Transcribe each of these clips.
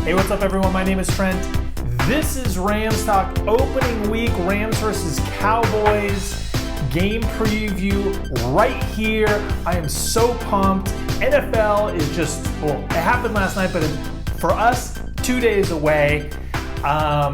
Hey, what's up everyone? My name is Trent. This is Rams Talk opening week, Rams versus Cowboys game preview right here. I am so pumped. NFL is just, well, it happened last night, but for us, 2 days away. I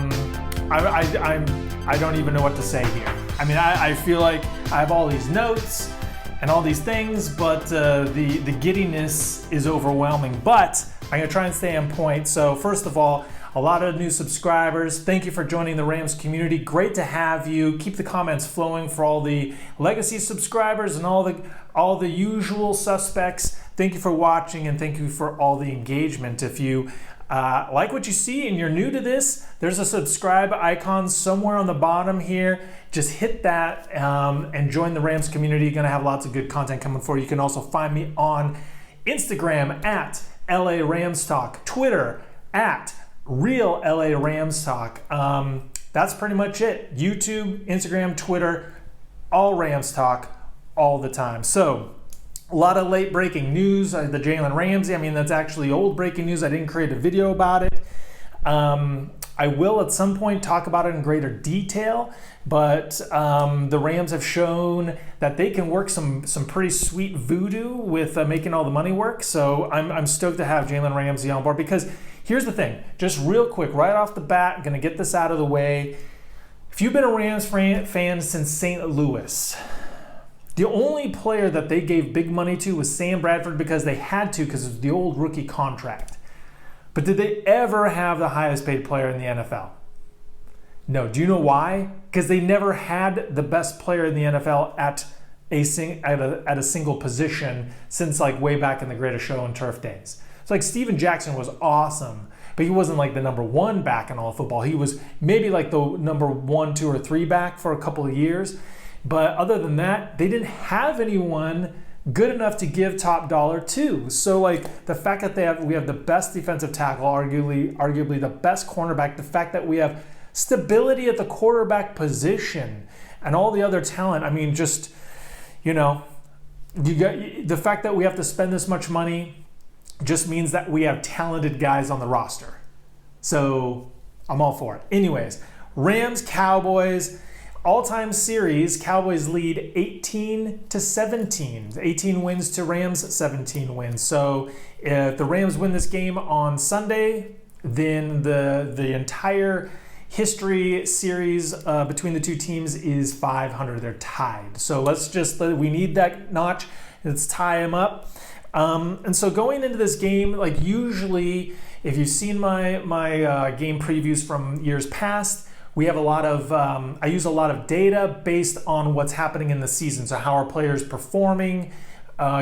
don't even know what to say here. I mean, I feel like I have all these notes and all these things, but the giddiness is overwhelming. But I'm gonna try and stay on point. So first of all, a lot of new subscribers. Thank you for joining the Rams community. Great to have you. Keep the comments flowing for all the legacy subscribers and all the usual suspects. Thank you for watching and thank you for all the engagement. If you like what you see and you're new to this, there's a subscribe icon somewhere on the bottom here. Just hit that and join the Rams community. You're gonna have lots of good content coming for you. You can also find me on Instagram at LA Rams Talk, Twitter at Real LA Rams Talk. That's pretty much it. YouTube, Instagram, Twitter, all Rams Talk all the time. So a lot of late breaking news. The Jalen Ramsey, I mean, that's actually old breaking news. I didn't create a video about it. I will at some point talk about it in greater detail, but the Rams have shown that they can work some pretty sweet voodoo with making all the money work. So I'm stoked to have Jalen Ramsey on board because here's the thing, just real quick, right off the bat, gonna get this out of the way. If you've been a Rams fan since St. Louis, the only player that they gave big money to was Sam Bradford because they had to because it was the old rookie contract. But did they ever have the highest paid player in the NFL? No. Do you know why? Because they never had the best player in the NFL at a single position since like way back in the Greatest Show and Turf days. It's like Steven Jackson was awesome, but he wasn't like the number one back in all of football. He was maybe like the number 1, 2, or 3 back for a couple of years. But other than that, they didn't have anyone good enough to give top dollar to. So like the fact that we have the best defensive tackle, arguably the best cornerback, the fact that we have stability at the quarterback position and all the other talent, I mean, just, you know, the fact that we have to spend this much money just means that we have talented guys on the roster. So I'm all for it. Anyways, Rams, Cowboys, all-time series, Cowboys lead 18-17. 18 wins to Rams, 17 wins. So if the Rams win this game on Sunday, then the entire history series between the two teams is 500. They're tied. So we need that notch. Let's tie them up. And so going into this game, like usually, if you've seen my game previews from years past, we have a lot of, I use a lot of data based on what's happening in the season. So how are players performing,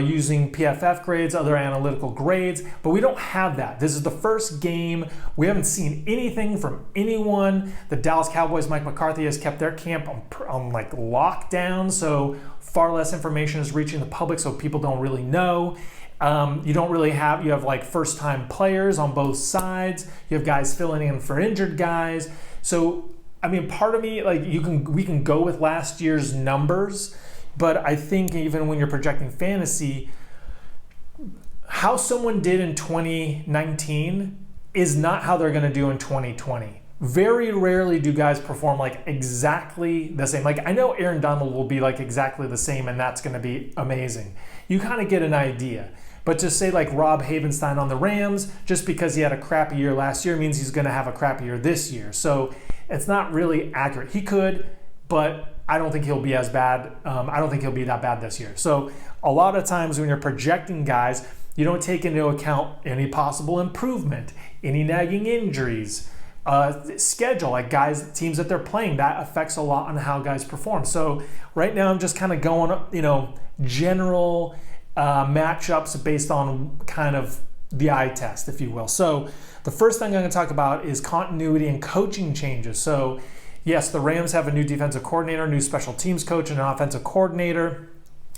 using PFF grades, other analytical grades, but we don't have that. This is the first game. We haven't seen anything from anyone. The Dallas Cowboys, Mike McCarthy has kept their camp on like lockdown. So far less information is reaching the public. So people don't really know. You have like first time players on both sides. You have guys filling in for injured guys. So I mean, part of me, like we can go with last year's numbers, but I think even when you're projecting fantasy, how someone did in 2019 is not how they're going to do in 2020. Very rarely do guys perform like exactly the same. Like I know Aaron Donald will be like exactly the same and that's going to be amazing. You kind of get an idea. But to say like Rob Havenstein on the Rams, just because he had a crappy year last year means he's going to have a crappy year this year. So it's not really accurate. He could, but I don't think he'll be as bad. I don't think he'll be that bad this year. So a lot of times when you're projecting guys, you don't take into account any possible improvement, any nagging injuries, schedule, like teams that they're playing. That affects a lot on how guys perform. So right now I'm just kind of going, general matchups based on kind of the eye test, if you will. So the first thing I'm going to talk about is continuity and coaching changes. So yes, the Rams have a new defensive coordinator, new special teams coach, and an offensive coordinator,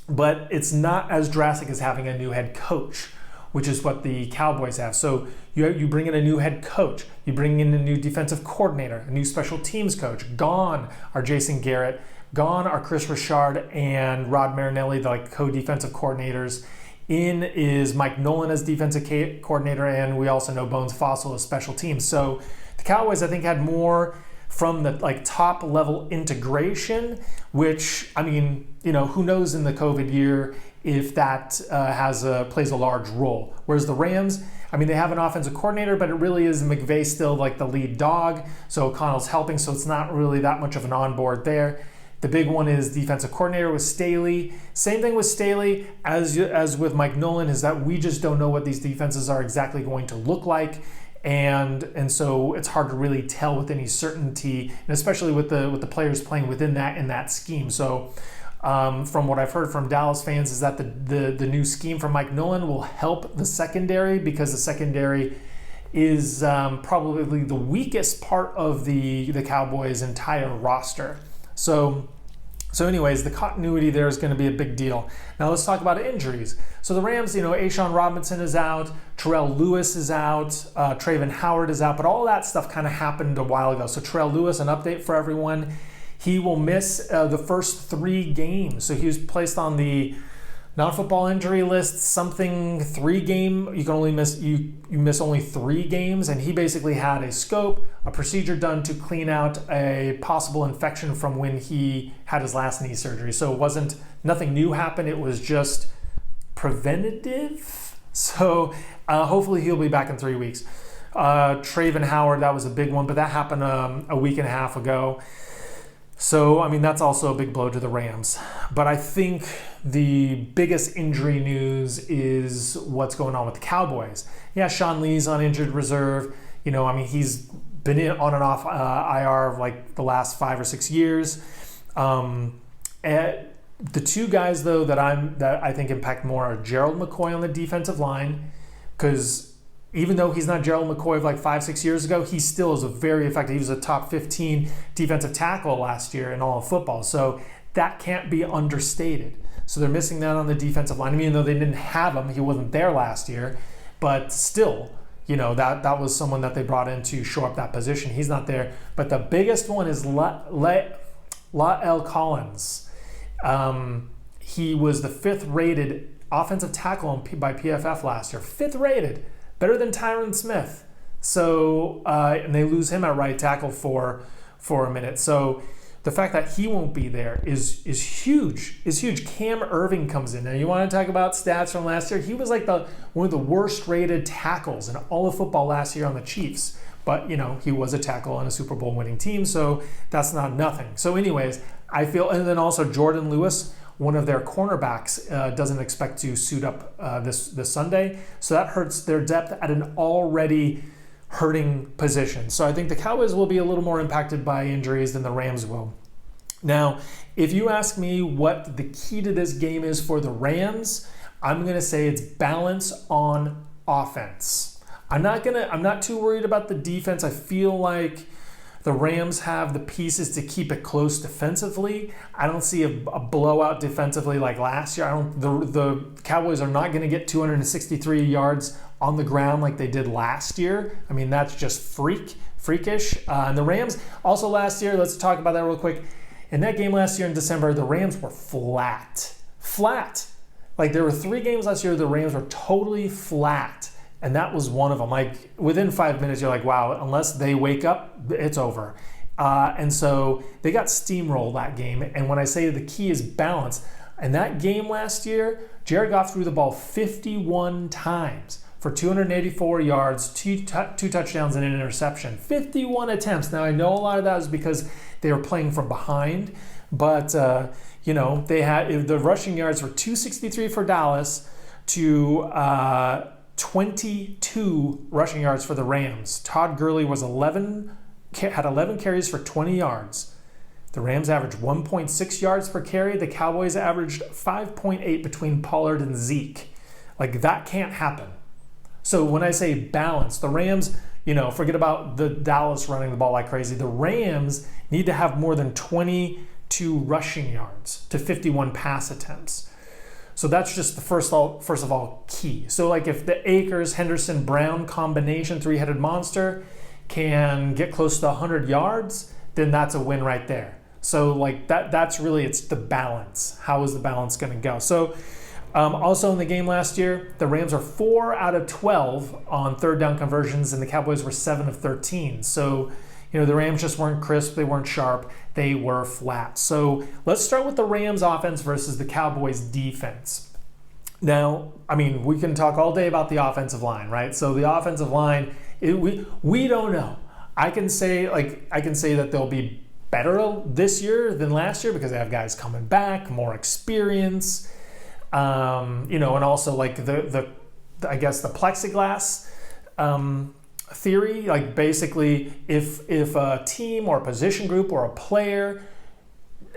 but it's not as drastic as having a new head coach, which is what the Cowboys have. So you bring in a new head coach, you bring in a new defensive coordinator, a new special teams coach. Gone are Jason Garrett, gone are Chris Richard and Rod Marinelli, the co-defensive coordinators In is Mike Nolan as defensive coordinator, and we also know Bones Fassel as special teams. So the Cowboys, I think, had more from the top level integration, which, I mean, who knows in the COVID year if that plays a large role. Whereas the Rams, I mean, they have an offensive coordinator, but it really is McVay still the lead dog. So O'Connell's helping, so it's not really that much of an onboard there. The big one is defensive coordinator with Staley. Same thing with Staley as with Mike Nolan, is that we just don't know what these defenses are exactly going to look like. And so it's hard to really tell with any certainty, and especially with the players playing within that scheme. So from what I've heard from Dallas fans is that the new scheme from Mike Nolan will help the secondary, because the secondary is probably the weakest part of the Cowboys' entire roster. So anyways, the continuity there is going to be a big deal. Now let's talk about injuries. So the Rams, A'Shawn Robinson is out, Terrell Lewis is out, Traven Howard is out, but all that stuff kind of happened a while ago. So Terrell Lewis, an update for everyone, he will miss the first 3 games. So he was placed on the non-football injury list, 3 game. You can only miss you miss only 3 games, and he basically had a scope, a procedure done to clean out a possible infection from when he had his last knee surgery. So it wasn't, nothing new happened. It was just preventative. So hopefully he'll be back in 3 weeks. Traven Howard, that was a big one, but that happened a week and a half ago. So, I mean, that's also a big blow to the Rams. But I think the biggest injury news is what's going on with the Cowboys. Yeah, Sean Lee's on injured reserve. He's been on and off IR the last 5 or 6 years. The 2 guys, though, that I think impact more are Gerald McCoy on the defensive line, because even though he's not Gerald McCoy of 5-6 years ago, he still is a very effective. He was a top 15 defensive tackle last year in all of football. So that can't be understated. So they're missing that on the defensive line. I mean, though they didn't have him, he wasn't there last year, but still, that was someone that they brought in to shore up that position. He's not there. But the biggest one is La'el Collins. He was the 5th rated offensive tackle by PFF last year. 5th rated. Better than Tyron Smith. So, and they lose him at right tackle for a minute. So the fact that he won't be there is huge. Cam Irving comes in. Now, you want to talk about stats from last year? He was one of the worst rated tackles in all of football last year on the Chiefs. But, he was a tackle on a Super Bowl winning team, so that's not nothing. So anyways, I feel, and then also Jordan Lewis, one of their cornerbacks, doesn't expect to suit up this Sunday. So that hurts their depth at an already hurting position. So I think the Cowboys will be a little more impacted by injuries than the Rams will. Now, if you ask me what the key to this game is for the Rams, I'm going to say it's balance on offense. I'm not too worried about the defense. I feel like the Rams have the pieces to keep it close defensively. I don't see a blowout defensively like last year. The Cowboys are not going to get 263 yards on the ground like they did last year. I mean, that's just freakish. And the Rams also last year, let's talk about that real quick. In that game last year in December, the Rams were flat. There were 3 games last year, the Rams were totally flat. And that was one of them. Within 5 minutes, you're like, wow, unless they wake up, it's over. And so they got steamrolled that game. And when I say the key is balance, in that game last year, Jared Goff threw the ball 51 times for 284 yards, two touchdowns, and an interception. 51 attempts. Now, I know a lot of that is because they were playing from behind. But, they had the rushing yards were 263 for Dallas to 22 rushing yards for the Rams. Todd Gurley had 11 carries for 20 yards. The Rams averaged 1.6 yards per carry. The Cowboys averaged 5.8 between Pollard and Zeke. That can't happen. So when I say balance, the Rams, forget about the Dallas running the ball like crazy. The Rams need to have more than 22 rushing yards to 51 pass attempts. So that's just the first of all key. So if the Akers, Henderson, Brown combination 3-headed monster can get close to 100 yards, then that's a win right there. So that's really, it's the balance. How is the balance going to go? So Also in the game last year, the Rams are 4 out of 12 on third down conversions, and the Cowboys were 7 of 13. So, the Rams just weren't crisp, they weren't sharp, they were flat. So let's start with the Rams offense versus the Cowboys defense. Now, we can talk all day about the offensive line, right? So the offensive line, we don't know. I can say that they'll be better this year than last year because they have guys coming back, more experience, and also like the plexiglass theory, like basically if a team or a position group or a player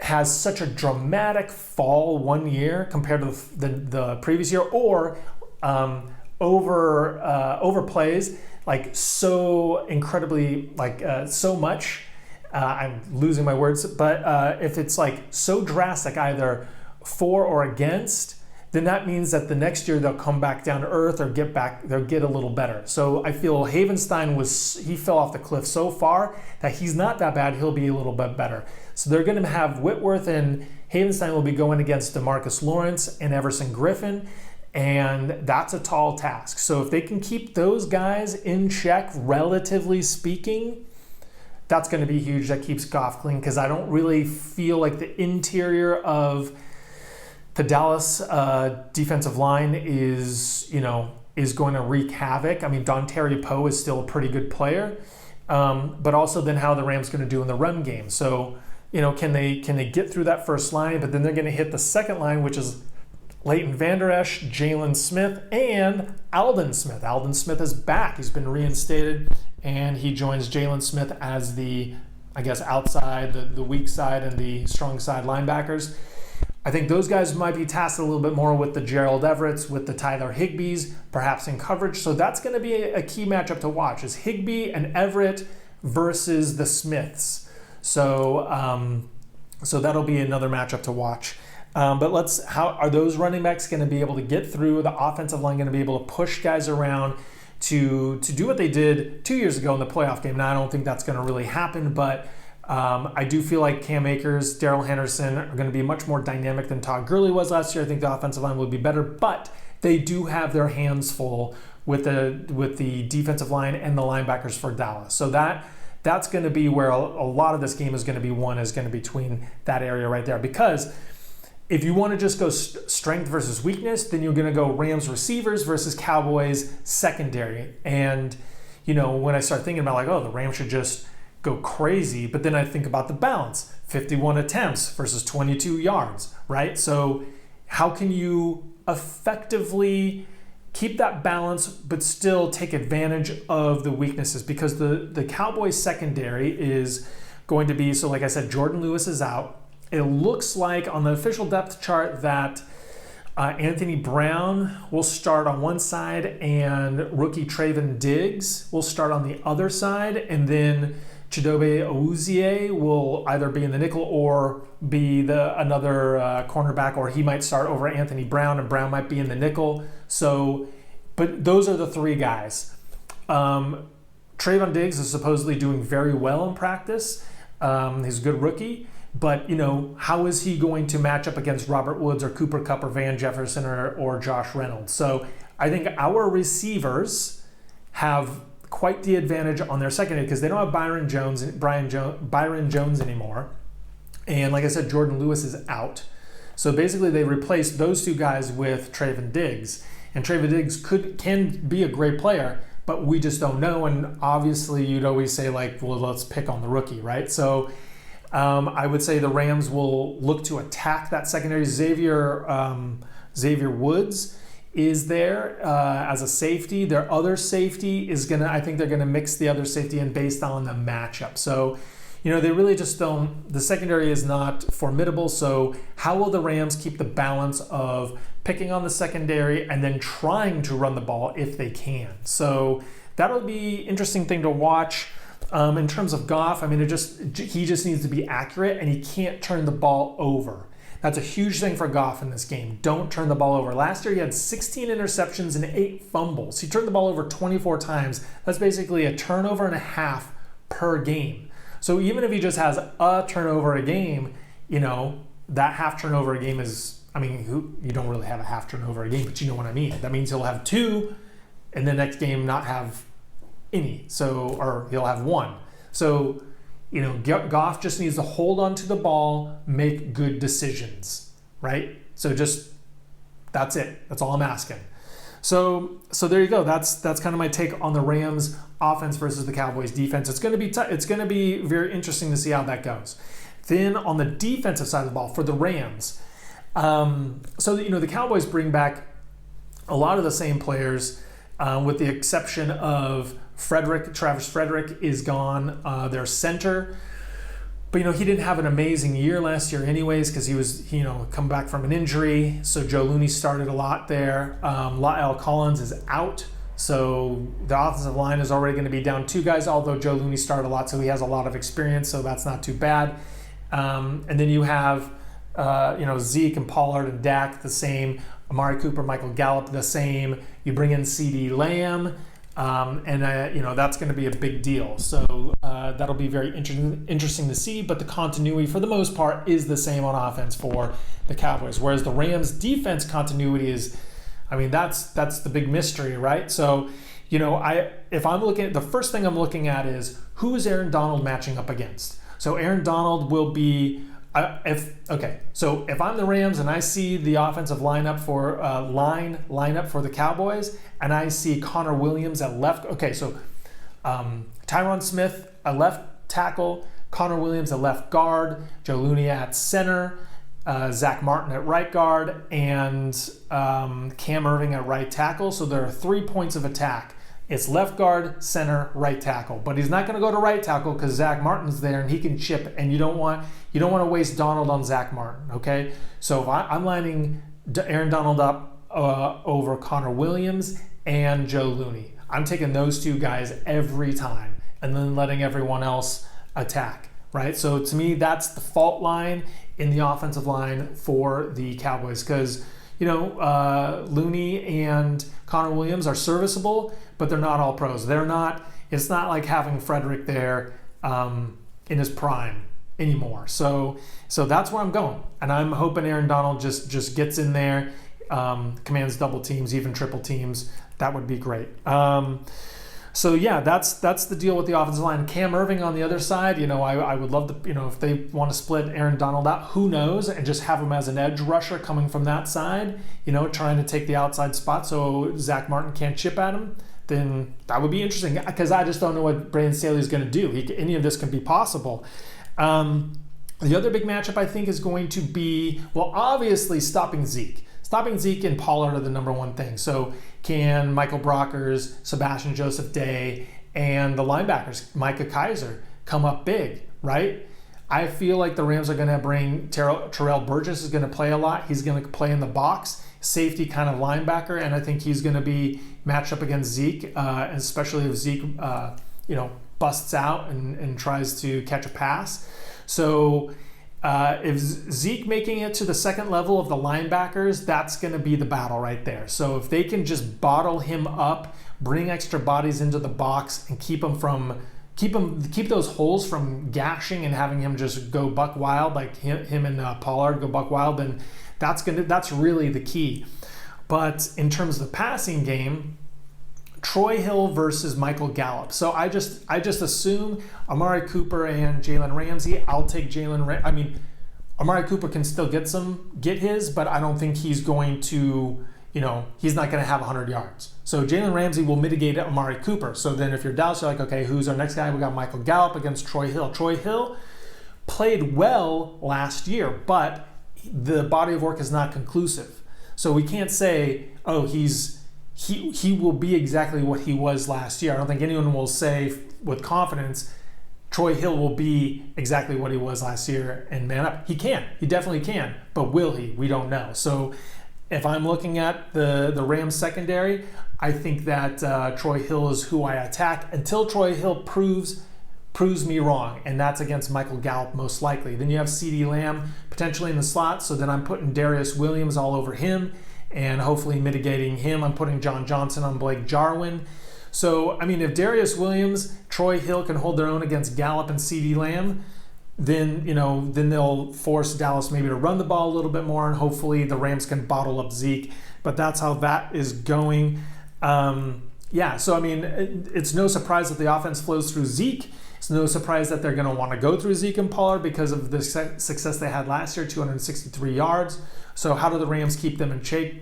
has such a dramatic fall one year compared to the previous year, or overplays like so incredibly, so much, I'm losing my words, but if it's like so drastic either for or against, then that means that the next year they'll come back down to earth or they'll get a little better. So I feel Havenstein he fell off the cliff so far that he's not that bad, he'll be a little bit better. So they're going to have Whitworth, and Havenstein will be going against DeMarcus Lawrence and Everson Griffin, and that's a tall task. So if they can keep those guys in check, relatively speaking, that's going to be huge. That keeps Goff clean, because I don't really feel like the interior of the Dallas defensive line is going to wreak havoc. Dontari Poe is still a pretty good player, but also then how the Rams going to do in the run game. So, can they get through that first line? But then they're going to hit the second line, which is Leighton Vander Esch, Jalen Smith, and Aldon Smith. Aldon Smith is back. He's been reinstated, and he joins Jalen Smith as the, outside, the weak side and the strong side linebackers. I think those guys might be tasked a little bit more with the Gerald Everetts, with the Tyler Higbees, perhaps in coverage. So that's going to be a key matchup to watch, is Higbee and Everett versus the Smiths. So that'll be another matchup to watch. But how are those running backs going to be able to get through? The offensive line going to be able to push guys around to do what they did 2 years ago in the playoff game? Now, I don't think that's going to really happen, but I do feel like Cam Akers, Darrell Henderson are going to be much more dynamic than Todd Gurley was last year. I think the offensive line will be better, but they do have their hands full with the defensive line and the linebackers for Dallas. So that's going to be where a lot of this game is going to be won, is going to be between that area right there. Because if you want to just go strength versus weakness, then you're going to go Rams receivers versus Cowboys secondary. And, when I start thinking about the Rams should just go crazy, but then I think about the balance, 51 attempts versus 22 yards, right? So how can you effectively keep that balance but still take advantage of the weaknesses? Because the Cowboys secondary is going to be, so like I said, Jordan Lewis is out. It looks like on the official depth chart that Anthony Brown will start on one side and rookie Trayvon Diggs will start on the other side, and then Chidobe Awuzie will either be in the nickel or be another cornerback, or he might start over Anthony Brown, and Brown might be in the nickel. So, but those are the three guys. Trayvon Diggs is supposedly doing very well in practice. He's a good rookie, but how is he going to match up against Robert Woods or Cooper Kupp or Van Jefferson or Josh Reynolds? So I think our receivers have quite the advantage on their secondary, because they don't have Byron Jones anymore, and like I said, Jordan Lewis is out. So basically, they replaced those two guys with Trayvon Diggs, and Trayvon Diggs can be a great player, but we just don't know. And obviously, you'd always say well, let's pick on the rookie, right? So I would say the Rams will look to attack that secondary. Xavier Woods is there as a safety. Their other safety is I think they're gonna mix the other safety in based on the matchup. So, they really just don't, the secondary is not formidable. So how will the Rams keep the balance of picking on the secondary and then trying to run the ball if they can? So that'll be interesting thing to watch. In terms of Goff, he just needs to be accurate, and he can't turn the ball over. That's a huge thing for Goff in this game. Don't turn the ball over. Last year, he had 16 interceptions and 8 fumbles. He turned the ball over 24 times. That's basically a turnover and a half per game. So even if he just has a turnover a game, that half turnover a game is, I mean, you don't really have a half turnover a game, but you know what I mean. That means he'll have 2, and the next game not have any. So, or he'll have 1. So, you know, Goff just needs to hold on to the ball, make good decisions, right? So that's it. That's all I'm asking. So there you go. That's kind of my take on the Rams offense versus the Cowboys defense. It's going to be it's going to be very interesting to see how that goes. Then on the defensive side of the ball for the Rams, so you know, the Cowboys bring back a lot of the same players, with the exception of Travis Frederick is gone, their center. But, you know, he didn't have an amazing year last year anyways because he was, you know, come back from an injury. So Joe Looney started a lot there. La'el Collins is out. So the offensive line is already going to be down 2 guys, although Joe Looney started a lot, so he has a lot of experience, so that's not too bad. And then you have, you know, Zeke and Pollard and Dak the same. Amari Cooper, Michael Gallup the same. You bring in CD Lamb. And you know, that's going to be a big deal. So that'll be very interesting to see. But the continuity, for the most part, is the same on offense for the Cowboys. Whereas the Rams' defense continuity is, I mean, that's the big mystery, right? So, you know, if I'm looking at, the first thing I'm looking at is who is Aaron Donald matching up against. So Aaron Donald will be. So if I'm the Rams and I see the offensive lineup for the Cowboys, and I see Connor Williams at left. Okay, so Tyron Smith at left tackle, Connor Williams at left guard, Joe Looney at center, Zach Martin at right guard, and Cam Irving at right tackle. So there are 3 points of attack. It's left guard, center, right tackle. But he's not going to go to right tackle because Zach Martin's there and he can chip, and you don't want to waste Donald on Zach Martin, okay? So if I'm lining Aaron Donald up over Connor Williams and Joe Looney. I'm taking those 2 guys every time and then letting everyone else attack, right? So to me, that's the fault line in the offensive line for the Cowboys because, you know, Looney and Connor Williams are serviceable, but they're not all pros. It's not like having Frederick there in his prime anymore. So that's where I'm going. And I'm hoping Aaron Donald just gets in there, commands double teams, even triple teams. That would be great. So yeah, that's the deal with the offensive line. Cam Irving on the other side, you know, I would love to, you know, if they want to split Aaron Donald out, who knows, and just have him as an edge rusher coming from that side, you know, trying to take the outside spot so Zach Martin can't chip at him, then that would be interesting because I just don't know what Brandon Staley is going to do. Any of this can be possible. The other big matchup I think is going to be, well, obviously stopping Zeke. Stopping Zeke and Pollard are the number one thing. So can Michael Brockers, Sebastian Joseph Day, and the linebackers, Micah Kaiser, come up big, right? I feel like the Rams are going to bring Terrell Burgess is going to play a lot. He's going to play in the box, safety kind of linebacker, and I think he's going to be matched up against Zeke, especially if Zeke, you know, busts out and tries to catch a pass. So if Zeke making it to the second level of the linebackers, that's going to be the battle right there. So if they can just bottle him up, bring extra bodies into the box, and keep those holes from gashing and having him just go buck wild, like him and Pollard go buck wild, then that's really the key. But in terms of the passing game, Troy Hill versus Michael Gallup. So I just assume Amari Cooper and Jalen Ramsey. I'll take Amari Cooper can still get his, but I don't think he's going to, you know, he's not going to have 100 yards. So Jalen Ramsey will mitigate Amari Cooper. So then if you're Dallas, you're like, okay, who's our next guy? We got Michael Gallup against Troy Hill. Troy Hill played well last year, but the body of work is not conclusive. So we can't say, oh, he will be exactly what he was last year. I don't think anyone will say with confidence Troy Hill will be exactly what he was last year and man up. He can. He definitely can. But will he? We don't know. So if I'm looking at the Rams secondary, I think that Troy Hill is who I attack until Troy Hill proves me wrong, and that's against Michael Gallup most likely. Then you have CeeDee Lamb potentially in the slot, so then I'm putting Darius Williams all over him and hopefully mitigating him. I'm putting John Johnson on Blake Jarwin. So, I mean, if Darius Williams, Troy Hill can hold their own against Gallup and CeeDee Lamb, then they'll force Dallas maybe to run the ball a little bit more, and hopefully the Rams can bottle up Zeke. But that's how that is going. So I mean, it's no surprise that the offense flows through Zeke. It's no surprise that they're going to want to go through Zeke and Pollard because of the success they had last year, 263 yards. So how do the Rams keep them in check?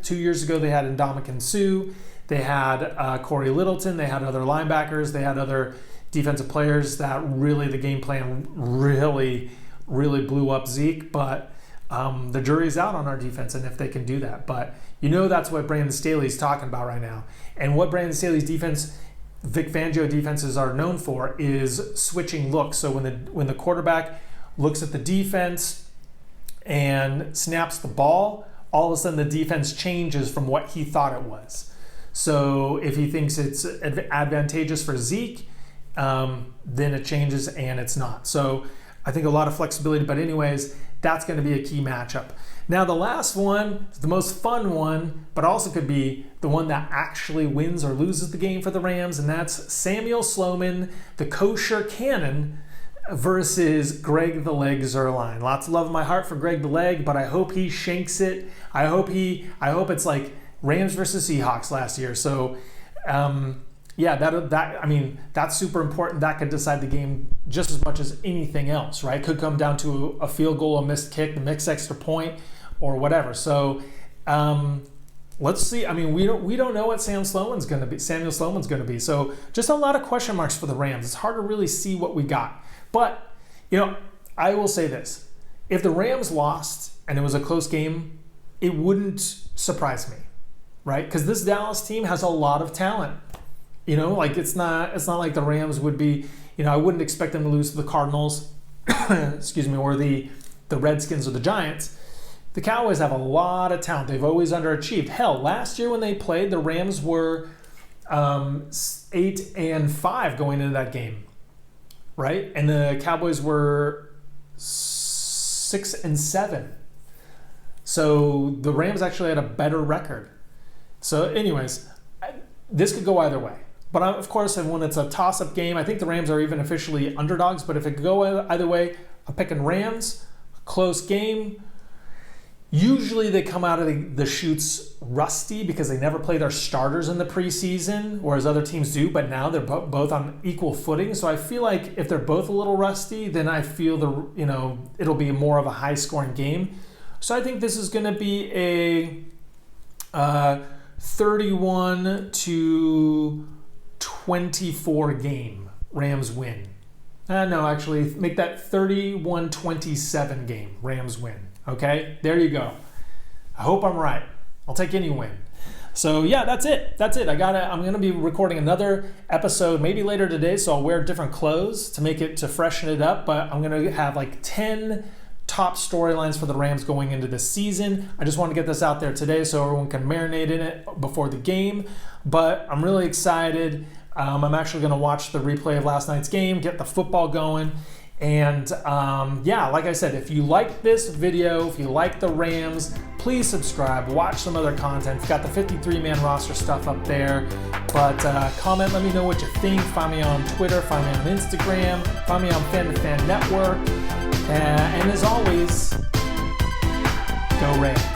2 years ago, they had Ndamukong Suh. They had Corey Littleton. They had other linebackers. They had other defensive players that really, the game plan really, really blew up Zeke. But the jury's out on our defense and if they can do that. But that's what Brandon Staley's talking about right now. And what Brandon Staley's defense, Vic Fangio defenses are known for is switching looks. So when the quarterback looks at the defense and snaps the ball, all of a sudden the defense changes from what he thought it was. So if he thinks it's advantageous for Zeke, then it changes and it's not. So I think a lot of flexibility, but anyways, that's going to be a key matchup. Now the last one is the most fun one, but also could be the one that actually wins or loses the game for the Rams, and that's Samuel Sloman, the kosher cannon, versus Greg the Leg Zuerlein. Lots of love in my heart for Greg the Leg, but I hope he shanks it. I hope it's like Rams versus Seahawks last year. So that's super important. That could decide the game just as much as anything else, right? Could come down to a field goal, a missed kick, the mixed extra point, or whatever. So let's see. I mean, we don't know what Samuel Sloman's going to be. So just a lot of question marks for the Rams. It's hard to really see what we got. But I will say this: if the Rams lost and it was a close game, it wouldn't surprise me, right? Because this Dallas team has a lot of talent. It's not like the Rams would be, I wouldn't expect them to lose to the Cardinals, or the Redskins or the Giants. The Cowboys have a lot of talent. They've always underachieved. Hell, last year when they played, the Rams were 8-5 going into that game, right? And the Cowboys were 6-7. So the Rams actually had a better record. So anyways, this could go either way. But of course, when it's a toss-up game, I think the Rams are even officially underdogs. But if it could go either way, I'm picking Rams. Close game. Usually they come out of the chutes rusty because they never play their starters in the preseason, whereas other teams do. But now they're both on equal footing. So I feel like if they're both a little rusty, then I feel it'll be more of a high-scoring game. So I think this is going to be a 31-24 game. Rams win. No, actually, make that 31-27 game. Rams win. Okay, there you go. I hope I'm right. I'll take any win. So yeah, that's it. I'm gonna be recording another episode maybe later today. So I'll wear different clothes to freshen it up. But I'm gonna have like 10 top storylines for the Rams going into this season. I just want to get this out there today so everyone can marinate in it before the game. But I'm really excited. I'm actually going to watch the replay of last night's game, get the football going. And like I said, if you like this video, if you like the Rams, please subscribe, watch some other content. We've got the 53-man roster stuff up there. But comment, let me know what you think. Find me on Twitter, find me on Instagram, find me on Fan to Fan Network. And as always, go Rams.